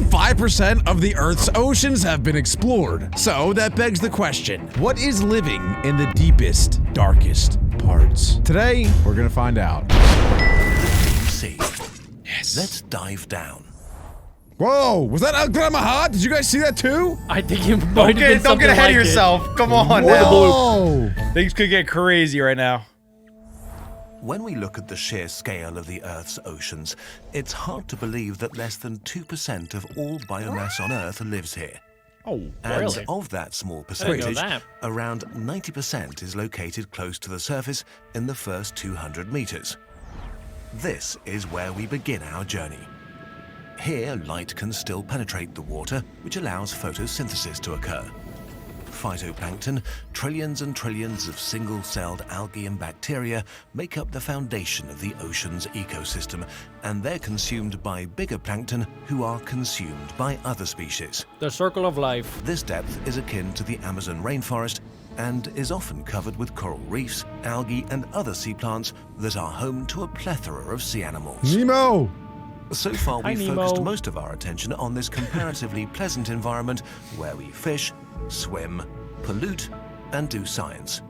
only 5% of the Earth's oceans have been explored. So that begs the question, what is living in the deepest, darkest parts? Today, we're gonna find out. Sea. Yes. Let's dive down. Whoa, was that Al-Gramaha? Did you guys see that too? I think it might have been Don't get ahead like of yourself. Come on Whoa. now. Things could get crazy right now. When we look at the sheer scale of the Earth's oceans, it's hard to believe that less than 2% of all biomass on Earth lives here. Oh, And really? of that small didn't know percentage, that. around 90% is located close to the surface in the first 200 meters. This is where we begin our journey. Here, light can still penetrate the water, which allows photosynthesis to occur. Phytoplankton, trillions and trillions of single-celled algae and bacteria make up the foundation of the ocean's ecosystem, and they're consumed by bigger plankton who are consumed by other species. The circle of life. This depth is akin to the Amazon rainforest and is often covered with coral reefs, algae, and other sea plants that are home to a plethora of sea animals. Nemo! So far, Hi, we've Nemo. focused most of our attention on this comparatively pleasant environment where we fish, swim, pollute, and do science.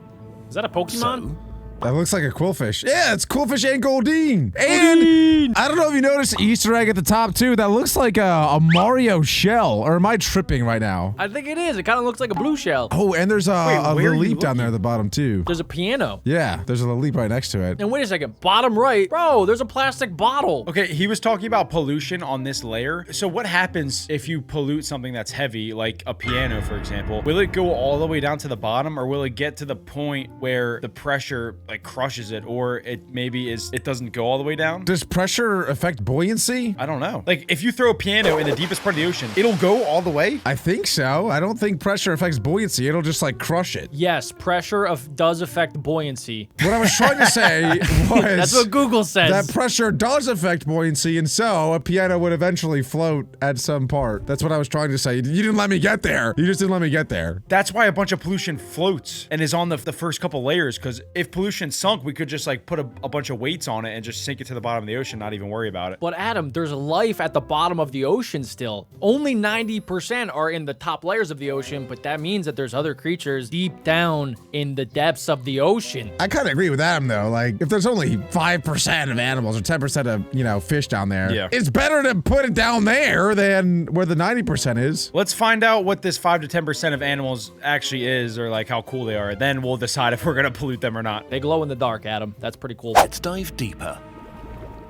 Is that a Pokemon? So, That looks like a quillfish. Yeah, it's quillfish and Goldine. And I don't know if you noticed the Easter egg at the top too. That looks like a Mario shell. Or am I tripping right now? I think it is. It kind of looks like a blue shell. Oh, and there's a where are you leap down looking? there at the bottom too. There's a piano. Yeah, there's a leap right next to it. And wait a second, bottom right. Bro, there's a plastic bottle. Okay, he was talking about pollution on this layer. So what happens if you pollute something that's heavy, like a piano, for example? Will it go all the way down to the bottom, or will it get to the point where the pressure like crushes it, or it doesn't go all the way down? Does pressure affect buoyancy? I don't know. Like if you throw a piano in the deepest part of the ocean, it'll go all the way? I think so. I don't think pressure affects buoyancy. It'll just like crush it. Yes, pressure does affect buoyancy. What I was trying to say was That's what Google says. that pressure does affect buoyancy, and so a piano would eventually float at some part. That's what I was trying to say. You didn't let me get there. You just didn't let me get there. That's why a bunch of pollution floats and is on the first couple layers, because if pollution sunk, we could just like put a bunch of weights on it and just sink it to the bottom of the ocean, not even worry about it. But Adam, there's life at the bottom of the ocean still. Only 90% are in the top layers of the ocean, but that means that there's other creatures deep down in the depths of the ocean. I kind of agree with Adam though. Like, if there's only 5% of animals or 10% of, fish down there, Yeah. it's better to put it down there than where the 90% is. Let's find out what this 5 to 10% of animals actually is, or like how cool they are. Then we'll decide if we're gonna pollute them or not. They glow in the dark, Adam. That's pretty cool. let's dive deeper.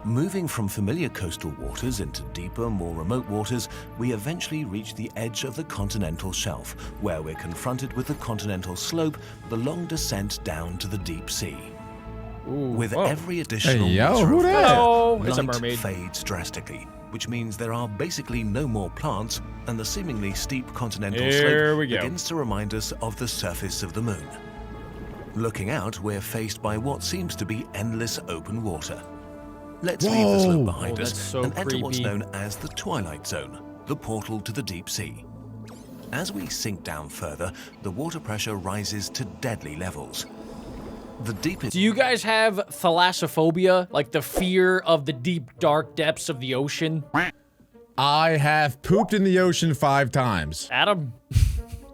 Moving from familiar coastal waters into deeper, more remote waters, we eventually reach the edge of the continental shelf, where we're confronted with the Continental Slope, the long descent down to the deep sea. With whoa. every additional Hey, yo, meter who of dat? water, Oh, it's a light mermaid. fades drastically, which means there are basically no more plants, and the seemingly steep continental Here slope we go. begins to remind us of the surface of the moon. Looking out, we're faced by what seems to be endless open water. Let's leave the slope Whoa. behind Oh, us that's so and enter what's creepy. known as the Twilight Zone, the portal to the deep sea. As we sink down further, the water pressure rises to deadly levels. The deepest Do you guys have thalassophobia? Like the fear of the deep, dark depths of the ocean? I have pooped in the ocean 5 times. Adam?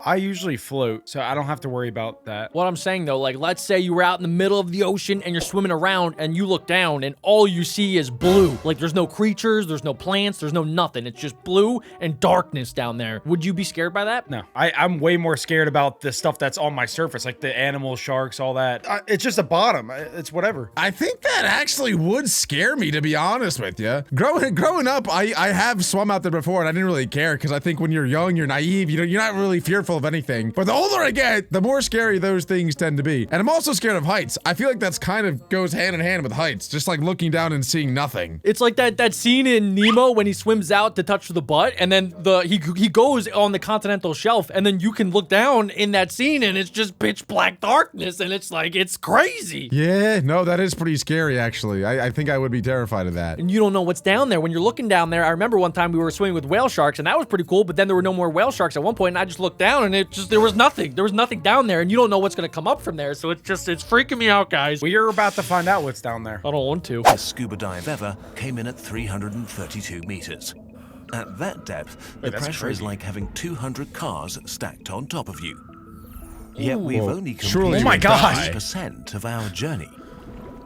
I usually float, so I don't have to worry about that. What I'm saying though, like let's say you were out in the middle of the ocean and you're swimming around and you look down and all you see is blue. Like there's no creatures, there's no plants, there's no nothing. It's just blue and darkness down there. Would you be scared by that? No, I'm way more scared about the stuff that's on my surface, like the animals, sharks, all that. It's just the bottom. It's whatever. I think that actually would scare me, to be honest with you. Growing up, I have swum out there before and I didn't really care because I think when you're young, you're naive, you're not really fearful of anything. But the older I get, the more scary those things tend to be. And I'm also scared of heights. I feel like that's kind of goes hand in hand with heights, just like looking down and seeing nothing. It's like that scene in Nemo when he swims out to touch the butt and then he goes on the continental shelf and then you can look down in that scene and it's just pitch black darkness and it's like, it's crazy. Yeah, no, that is pretty scary, actually. I think I would be terrified of that. And you don't know what's down there. When you're looking down there, I remember one time we were swimming with whale sharks and that was pretty cool, but then there were no more whale sharks at one point and I just looked down and there was nothing. There was nothing down there and you don't know what's gonna come up from there. So it's freaking me out, guys. We're about to find out what's down there. I don't want to. scuba dive ever came in at 332 meters. At that depth, the Wait, that's pressure is crazy. like having 200 cars stacked on top of you. Yet we've Whoa, only surely completed Oh my God. 3% of our journey.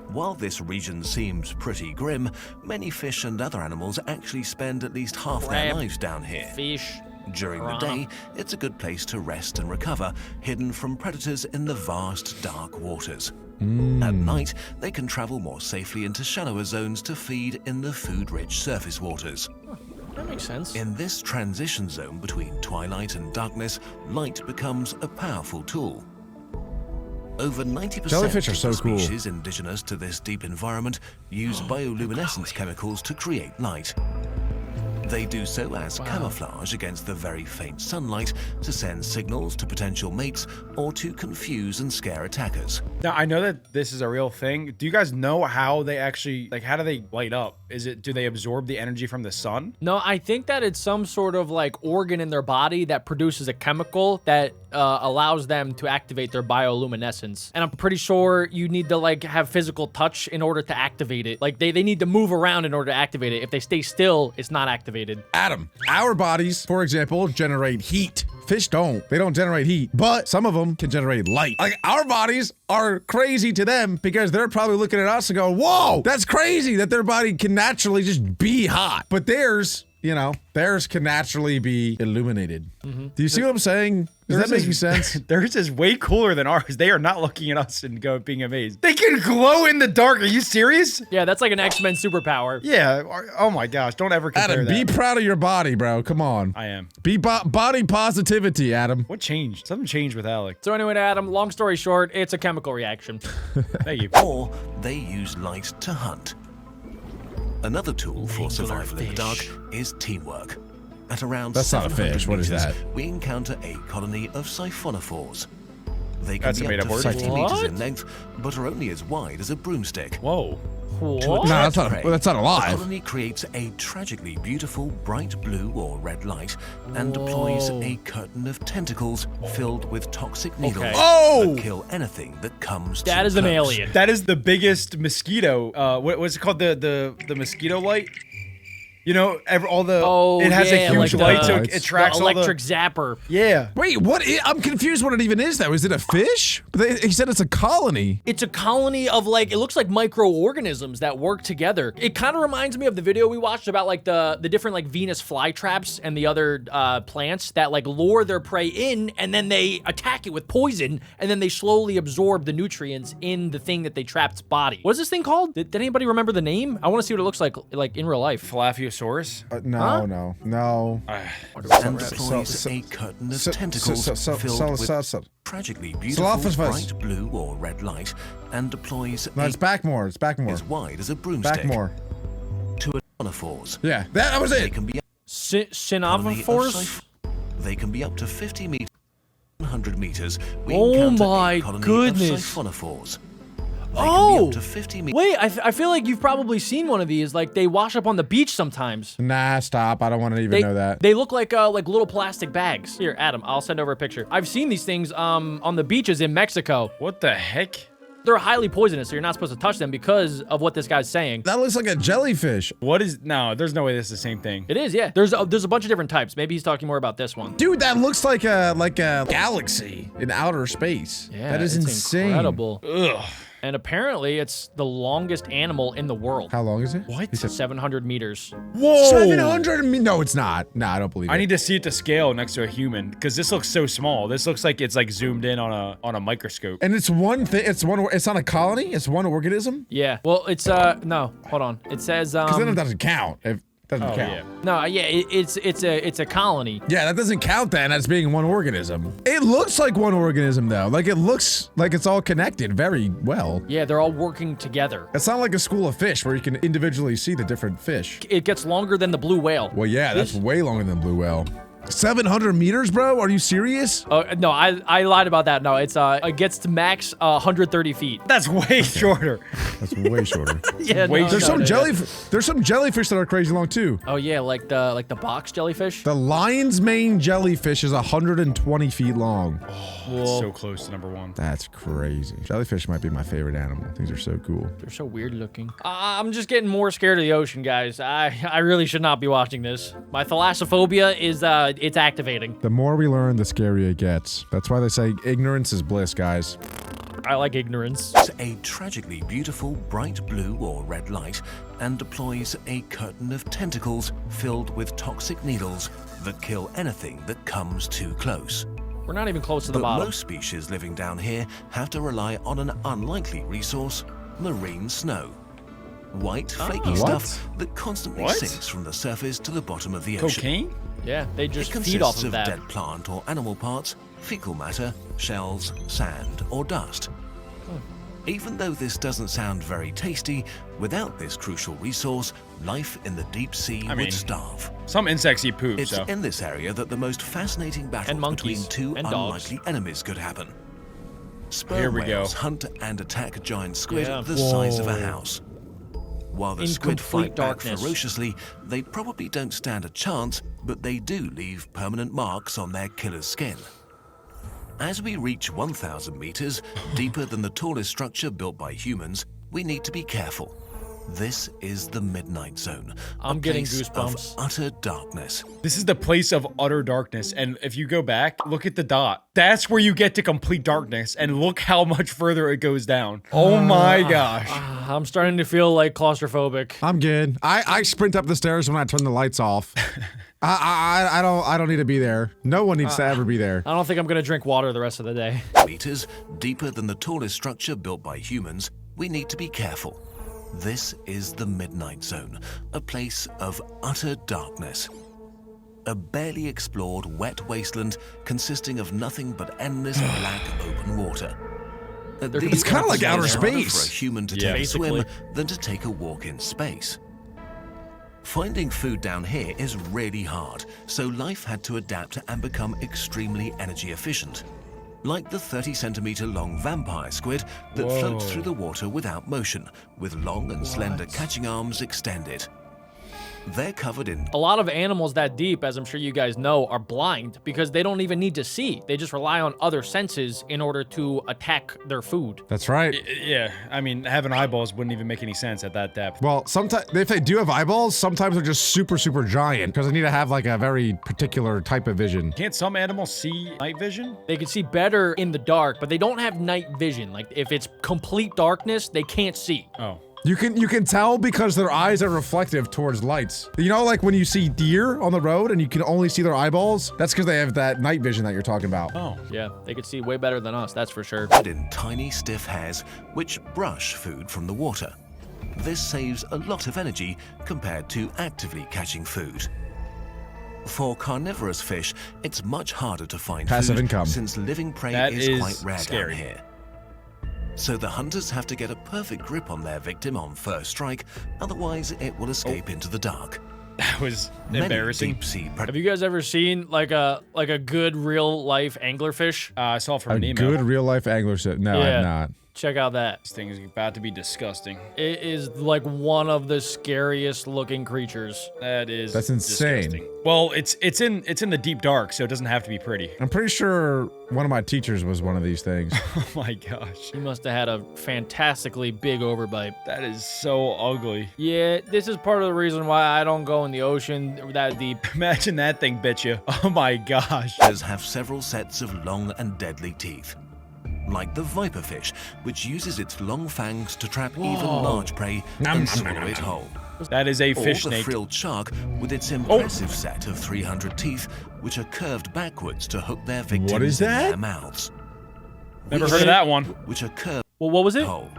While this region seems pretty grim, many fish and other animals actually spend at least half their Crab. lives down here. Fish. During the day, it's a good place to rest and recover, hidden from predators in the vast, dark waters. At night, they can travel more safely into shallower zones to feed in the food-rich surface waters. That makes sense. In this transition zone between twilight and darkness, light becomes a powerful tool. Over 90% Jellyfish are of so the cool. species indigenous to this deep environment use bioluminescence chemicals to create light. They do so as camouflage against the very faint sunlight, to send signals to potential mates, or to confuse and scare attackers. Now, I know that this is a real thing. Do you guys know how they actually, like, how do they light up? Do they absorb the energy from the sun? No, I think that it's some sort of like organ in their body that produces a chemical that allows them to activate their bioluminescence. And I'm pretty sure you need to like have physical touch in order to activate it. Like they need to move around in order to activate it. If they stay still, it's not activated. Adam, our bodies, for example, generate heat. Fish don't. They don't generate heat, but some of them can generate light. Like our bodies are crazy to them because they're probably looking at us and go, whoa, that's crazy that their body can naturally just be hot. But theirs, you know, theirs can naturally be illuminated. Do you see what I'm saying? Does that make sense? Theirs is way cooler than ours. They are not looking at us and being amazed. They can glow in the dark. Are you serious? Yeah, that's like an X-Men superpower. Yeah. Oh my gosh. Don't ever compare Adam, that. be proud of your body, bro. Come on. I am. Be body positivity, Adam. What changed? Something changed with Alec. So anyway, Adam, long story short, it's a chemical reaction. Thank you. Or they use light to hunt. Another tool for survival in the dark is teamwork. At around That's not a 700 fish. What is meters, that? we encounter a colony of siphonophores. They can That's a be up made-up to word. 50 meters What? in length, but are only as wide as a broomstick. Whoa. What? No, that's not. Prey, That's not the alive. colony creates a tragically beautiful bright blue or red light and deploys a curtain of tentacles filled with toxic needles Okay. Oh! that kill anything that comes That too is an close. alien. That is the biggest mosquito. What's it called? The mosquito light? You know, it has a huge like light, so the- it tracks the all electric zapper. Yeah. Wait, what? I'm confused what it even is, though. Is it a fish? He said it's a colony. It's a colony of like, it looks like microorganisms that work together. It kind of reminds me of the video we watched about like the different like Venus flytraps and the other plants that like lure their prey in and then they attack it with poison and then they slowly absorb the nutrients in the thing that they trapped's body. What is this thing called? Did anybody remember the name? I want to see what it looks like in real life. Flaphiosaurus. No, Huh? no. And deploys a curtain of tentacles filled with tragically beautiful Slophophagus. bright blue or red light and deploys No, it's back more. It's back more. as wide as a broomstick Back more. to siphonophores. Yeah, that was They it. can be Sinophores? They can be up to 50 meters, 100 meters. We Oh encounter my a colony goodness. of siphonophores. They can be up to 50 meters. Wait, I feel like you've probably seen one of these. Like they wash up on the beach sometimes. Nah, stop. I don't want to even know that. They look like little plastic bags. Here, Adam, I'll send over a picture. I've seen these things on the beaches in Mexico. What the heck? They're highly poisonous, so you're not supposed to touch them because of what this guy's saying. That looks like a jellyfish. What is? No, there's no way this is the same thing. It is, yeah. There's a bunch of different types. Maybe he's talking more about this one. Dude, that looks like a galaxy in outer space. Yeah, that is it's insane. incredible. Ugh. And apparently, it's the longest animal in the world. How long is it? What? He said 700 meters. Whoa. 700. No, it's not. No, I don't believe it. I need to see it to scale next to a human because this looks so small. This looks like it's like zoomed in on a microscope. And it's one thing. It's not a colony. It's one organism. Yeah. Well, it's no. Hold on. It says Because then it doesn't count. It doesn't Oh count. yeah. no. Yeah. It's a colony. Yeah, that doesn't count then as being one organism. It looks like one organism though. Like it looks like it's all connected very well. Yeah, they're all working together. It's not like a school of fish where you can individually see the different fish. It gets longer than the blue whale. Well, yeah, that's way longer than blue whale. 700 meters, bro? Are you serious? Oh, no, I lied about that. No, it gets to max 130 feet. That's way shorter. That's way shorter. Yeah, Wait, no, There's no, some no, There's some jellyfish that are crazy long too. Oh yeah, like the box jellyfish. The lion's mane jellyfish is 120 feet long. Whoa. So close to number 1. That's crazy. Jellyfish might be my favorite animal. Things are so cool. They're so weird looking. I'm just getting more scared of the ocean, guys. I really should not be watching this. My thalassophobia is it's activating. The more we learn, the scarier it gets. That's why they say ignorance is bliss, guys. I like ignorance. It's a tragically beautiful bright blue or red light and deploys a curtain of tentacles filled with toxic needles that kill anything that comes too close. We're not even close to the But bottom. most species living down here have to rely on an unlikely resource, marine snow. White, flaky stuff that constantly What? sinks from the surface to the bottom of the ocean. Cocaine? Yeah, they It just feed off consists of of that. dead plant or animal parts, fecal matter, shells, sand, or dust. Even though this doesn't sound very tasty, without this crucial resource, life in the deep sea I mean, would starve. Some insects eat poop, It's so. in this area that the most fascinating battle And monkeys, between two and dogs. unlikely enemies could happen. Here Sperm we go. whales hunt and attack giant squid Yeah. the size of a Whoa. house. While the In squid complete fight back darkness. ferociously, they probably don't stand a chance, but they do leave permanent marks on their killer's skin. As we reach 1,000 meters, deeper than the tallest structure built by humans, we need to be careful. This is the Midnight Zone. I'm a getting place goosebumps. of utter darkness. This is the place of utter darkness, and if you go back, look at the dot. That's where you get to complete darkness, and look how much further it goes down. Oh my gosh. I'm starting to feel like claustrophobic. I'm good. I sprint up the stairs when I turn the lights off. I don't need to be there. No one needs to ever be there. I don't think I'm gonna drink water the rest of the day. Meters, deeper than the tallest structure built by humans, we need to be careful. This is the Midnight Zone, a place of utter darkness. A barely explored wet wasteland consisting of nothing but endless black open water. At these It's kinda like depths, outer it's harder space. for a human to Yeah. take a swim Basically. than to take a walk in space. Finding food down here is really hard, so life had to adapt and become extremely energy efficient. Like the 30-centimeter long vampire squid that floats through the water without motion, with long and slender catching arms extended. They're covered in A lot of animals that deep, as I'm sure you guys know, are blind because they don't even need to see. They just rely on other senses in order to attack their food. That's right. Yeah, I mean, having eyeballs wouldn't even make any sense at that depth. Well, sometimes if they do have eyeballs, sometimes they're just super giant because they need to have like a very particular type of vision. Can't some animals see night vision? They can see better in the dark, but they don't have night vision. Like if it's complete darkness, they can't see. Oh. You can tell because their eyes are reflective towards lights. You know, like when you see deer on the road and you can only see their eyeballs? That's because they have that night vision that you're talking about. Oh. Yeah, they could see way better than us, that's for sure. in tiny stiff hairs which brush food from the water. This saves a lot of energy compared to actively catching food. For carnivorous fish, it's much harder to find Passive food income. since living prey That is is quite rare scary. down here. So the hunters have to get a perfect grip on their victim on first strike, otherwise it will escape into the dark. That was Many embarrassing. deep-sea Have you guys ever seen like a good real life anglerfish? I saw it from A an email. good real life angler said, no, Yeah. I'm not. Check out that. This thing is about to be disgusting. It is like one of the scariest looking creatures. That is That's insane. disgusting. Well, it's in the deep dark, so it doesn't have to be pretty. I'm pretty sure one of my teachers was one of these things. Oh my gosh. He must have had a fantastically big overbite. That is so ugly. Yeah, this is part of the reason why I don't go in the ocean that deep. Imagine that thing bit you. Oh my gosh. have several sets of long and deadly teeth. Like the viperfish, which uses its long fangs to trap even large prey and swallow it whole. That is a Or fish the snake. frilled shark with its impressive set of 300 teeth, which are curved backwards to hook their victims is in that? their mouths. Never heard of that one. Which are curved Well, what was it? whole.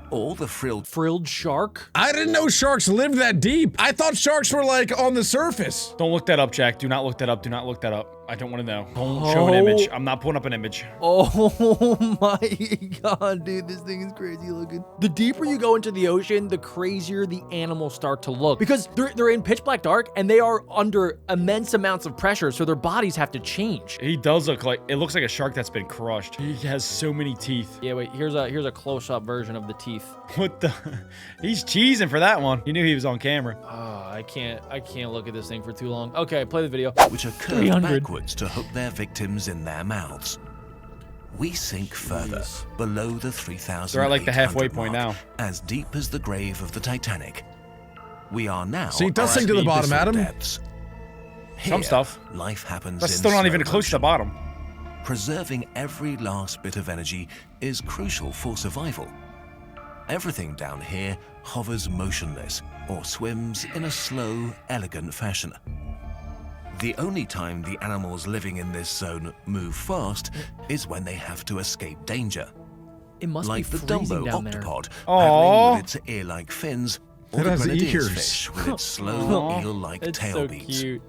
Or the frilled Frilled shark? I didn't know sharks lived that deep. I thought sharks were like on the surface. Don't look that up, Jack. Do not look that up. Do not look that up. I don't want to know. Don't show an image. I'm not pulling up an image. Oh my god, dude, this thing is crazy looking. The deeper you go into the ocean, the crazier the animals start to look because they're in pitch black dark and they are under immense amounts of pressure, so their bodies have to change. He does look like, it looks like a shark that's been crushed. He has so many teeth. Yeah, wait, here's a close-up version of the teeth. What the? He's cheesing for that one. He knew he was on camera. Oh, I can't look at this thing for too long. Okay, play the video. Which are curved 300. backwards to hook their victims in their mouths. We sink further, below the 3,000. They're at like the halfway point now. As deep as the grave of the Titanic. We are now. See, it does at sink to the bottom, abyssal Adam. Depths. Here, Some stuff. Life happens That's in still not slow even close to the motion. bottom. Preserving every last bit of energy is crucial for survival. Everything down here hovers motionless or swims in a slow, elegant fashion. The only time the animals living in this zone move fast is when they have to escape danger. It must Like be the freezing Dumbo down there. octopod Aww. paddling with its ear-like fins, or It the has grenadier's ears. fish with its slow, Aw, eel-like It's tail so beats. cute.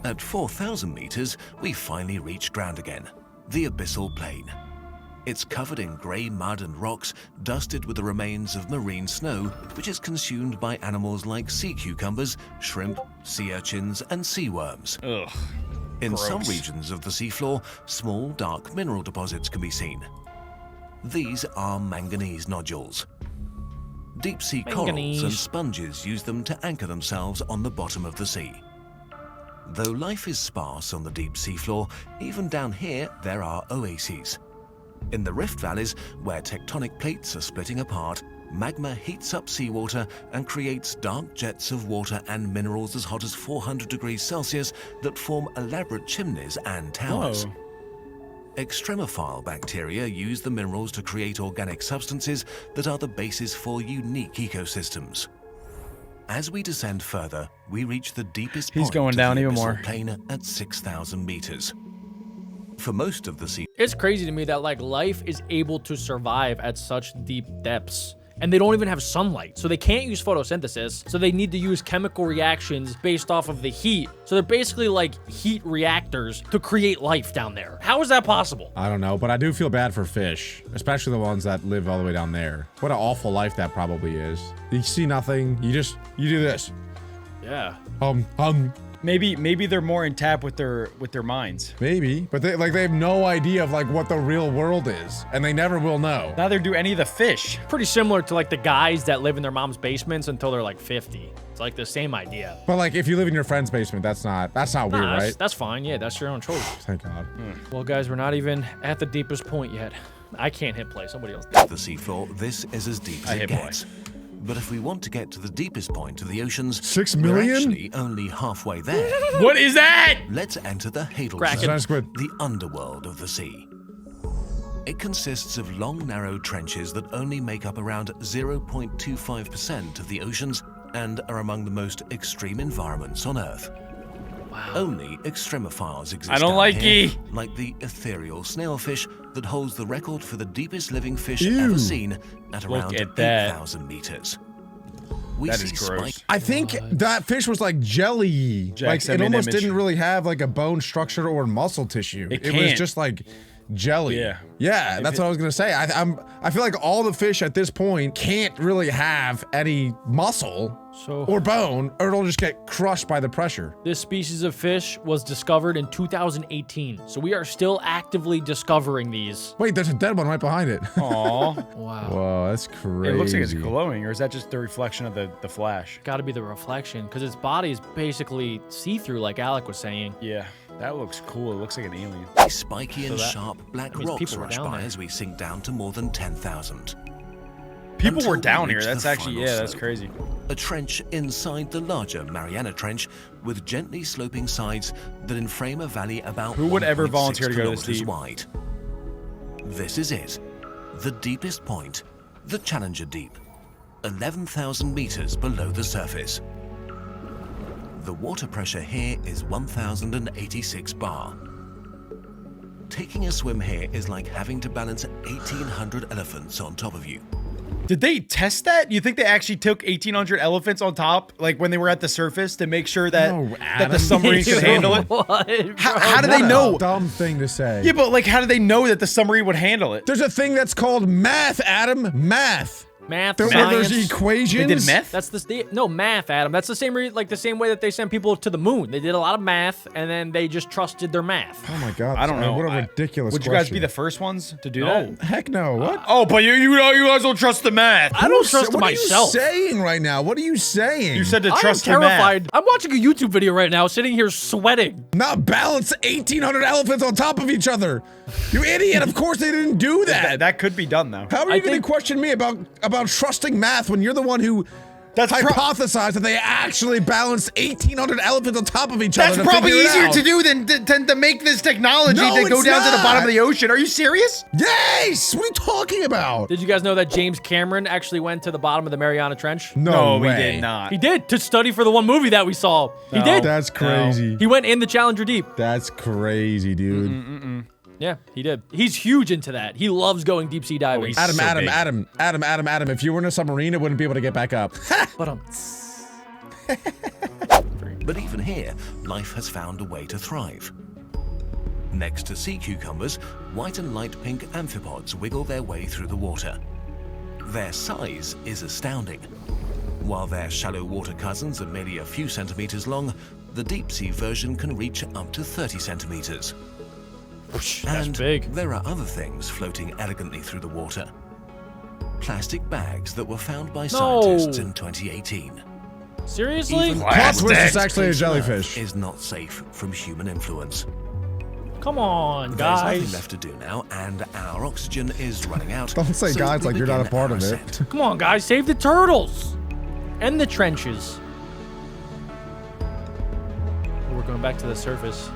At 4,000 meters, we finally reach ground again, the abyssal plain. It's covered in grey mud and rocks, dusted with the remains of marine snow, which is consumed by animals like sea cucumbers, shrimp, sea urchins, and sea worms. Ugh. In some Gross. regions of the seafloor, small, dark mineral deposits can be seen. These are manganese nodules. Deep-sea corals Manganese. and sponges use them to anchor themselves on the bottom of the sea. Though life is sparse on the deep seafloor, even down here there are oases. In the rift valleys, where tectonic plates are splitting apart, magma heats up seawater and creates dark jets of water and minerals as hot as 400 degrees Celsius that form elaborate chimneys and towers. Whoa. Extremophile bacteria use the minerals to create organic substances that are the basis for unique ecosystems. As we descend further, we reach the deepest He's point going of down the even abyssal more. plain at 6,000 meters. For most of the sea It's crazy to me that like life is able to survive at such deep depths. And they don't even have sunlight. So they can't use photosynthesis. So they need to use chemical reactions based off of the heat. So they're basically like heat reactors to create life down there. How is that possible? I don't know, but I do feel bad for fish, especially the ones that live all the way down there. What an awful life that probably is. You see nothing, you do this. Yeah. Maybe they're more in tap with their minds. Maybe, but they have no idea of like what the real world is, and they never will know. Neither do any of the fish. Pretty similar to like the guys that live in their mom's basements until they're like 50. It's like the same idea. But like, if you live in your friend's basement, that's not weird, Nah, right? that's fine. Yeah, that's your own choice. Thank God. Well, guys, we're not even at the deepest point yet. I can't hit play. Somebody else. of the seafloor, this is as deep as I it hit boy. gets. But if we want to get to the deepest point of the oceans, 6 we're million? actually only halfway there. What is that? Let's enter the Hadal Kraken. Zone, Giant squid. the underworld of the sea. It consists of long, narrow trenches that only make up around 0.25% of the oceans and are among the most extreme environments on Earth. Wow. Only extremophiles exist I don't down like here, ye. like the ethereal snailfish that holds the record for the deepest living fish Ew. ever seen at around at that. 8,000 meters. We That see is gross. spike I think that fish was like jelly. Jack Like sent it me an almost image. didn't really have like a bone structure or muscle tissue. It It was can't. just like jelly. Yeah. Yeah, that's what I was gonna say. I feel like all the fish at this point can't really have any muscle So or bone, or it'll just get crushed by the pressure. this species of fish was discovered in 2018. So we are still actively discovering these. Wait, there's a dead one right behind it. Aw. Wow. Whoa, that's crazy. It looks like it's glowing, or is that just the reflection of the flash? Got to be the reflection because its body is basically see-through, like Alec was saying. Yeah, that looks cool. It looks like an alien. spiky and that- sharp black that means rocks people were rush down by there. as we sink down to more than 10,000. People Until were we down here. reach That's the actually, final yeah, that's slope. crazy. A trench inside the larger Mariana Trench with gently sloping sides that inframe a valley about Who would ever 1.6 volunteer to go this kilometers deep? wide. This is it, the deepest point, the Challenger Deep, 11,000 meters below the surface. The water pressure here is 1,086 bar. Taking a swim here is like having to balance 1,800 elephants on top of you. Did they test that? You think they actually took 1,800 elephants on top, like when they were at the surface, to make sure that No, that the Adam. submarine could handle it? What? How do they What a know? dumb thing to say. Yeah, but like, how do they know that the submarine would handle it? There's a thing that's called math, Adam. Math. Math, Where science. there's equations. They did meth? That's no math, Adam. That's the same the same way that they sent people to the moon. They did a lot of math, and then they just trusted their math. Oh my God. I don't know. What a ridiculous Would you question. guys be the first ones to do No. that? Heck no. What? Oh, but you guys don't trust the math. I don't trust what myself. What are you saying right now? What are you saying? You said to I am trust the math. terrified. I'm watching a YouTube video right now, sitting here sweating. Not balance 1,800 elephants on top of each other. You idiot. Of course they didn't do that. That could be done though. How are I you going think- to question me about trusting math when you're the one who That's hypothesized that they actually balanced 1,800 elephants on top of each other? That's to probably figure it easier out? to do than to make this technology No, to go it's down to the bottom not. of the ocean. Are you serious? Yes. What are you talking about? Did you guys know that James Cameron actually went to the bottom of the Mariana Trench? No we way. did not. He did, to study for the one movie that we saw. He did. That's crazy. He went in the Challenger Deep. That's crazy, dude. Yeah, he did. He's huge into that. He loves going deep sea diving. he's- Adam, So big. Adam. If you were in a submarine, it wouldn't be able to get back up. But But even here, life has found a way to thrive. Next to sea cucumbers, white and light pink amphipods wiggle their way through the water. Their size is astounding. While their shallow water cousins are merely a few centimeters long, the deep sea version can reach up to 30 centimeters. that's And big. there are other things floating elegantly through the water. Plastic bags that were found by scientists in 2018. Seriously? Even Plot twist, it's plastic actually a on Earth jellyfish. is not safe from human influence. Come on, There's nothing guys. left to do now, and our oxygen is running out. Don't say so guys we like you're not a begin part our of it. ascent. Come on, guys. Save the turtles. And the trenches. Oh, we're going back to the surface.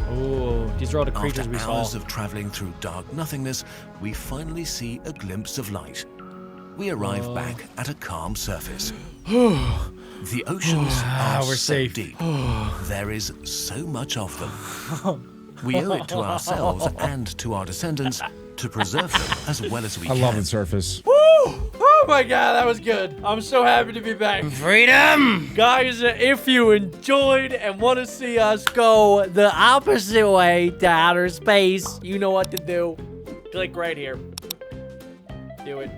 Oh, these are all the creatures After we saw. hours of traveling through dark nothingness, we finally see a glimpse of light. We arrive back at a calm surface. The oceans are we're so safe. deep. There is so much of them. We owe it to ourselves and to our descendants to preserve them as well as we I can. love the surface. Oh my god, that was good. I'm so happy to be back. Freedom! Guys, if you enjoyed and want to see us go the opposite way to outer space, you know what to do. Click right here. Do it.